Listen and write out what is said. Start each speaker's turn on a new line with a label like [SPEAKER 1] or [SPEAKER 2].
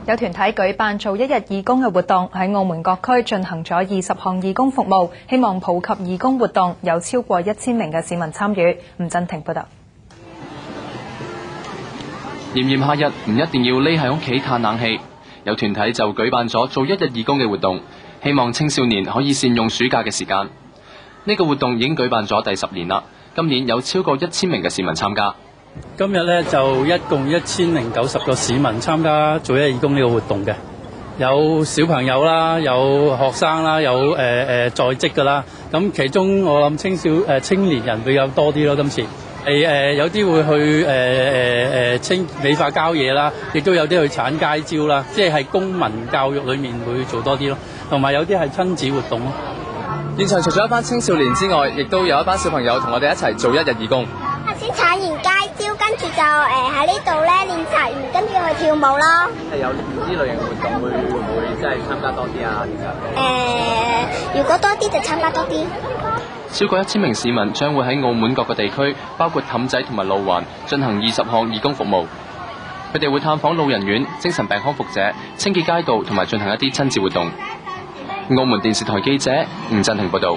[SPEAKER 1] 有團體舉辦做一日義工嘅活動，喺澳門各區進行咗20項義工服務，希望普及義工活動，有超過1000名嘅市民參與。吳振廷報道。
[SPEAKER 2] 炎炎夏日唔一定要匿喺屋企嘆冷氣，有團體就舉辦咗做一日義工嘅活動，希望青少年可以善用暑假嘅時間。呢個活動已經舉辦咗第10年啦，今年有超過1000名嘅市民參加。
[SPEAKER 3] 今日咧就一共1090個市民參加做一日義工呢個活動嘅，有小朋友啦，有學生啦，有在職噶啦。咁其中我諗青年人比較多啲咯，今次有啲會去清美化郊野啦，亦都有啲去鏟街招啦，即係公民教育裏面會做多啲咯，同埋有啲係親子活動咯。
[SPEAKER 4] 現場除咗一班青少年之外，亦都有一班小朋友同我哋一齊做一日義工。
[SPEAKER 5] 先踩完街招，跟住就喺呢度咧練習完，跟住去跳舞咯。
[SPEAKER 4] 有呢類型活動會唔會真係參加多啲啊？
[SPEAKER 5] 如果多啲就參加多啲。
[SPEAKER 2] 超過1000名市民將會喺澳門各個地區，包括氹仔同埋路環，進行20項義工服務。佢哋會探訪老人院、精神病康復者、清潔街道同埋進行一啲親子活動。澳門電視台記者吳振廷報道。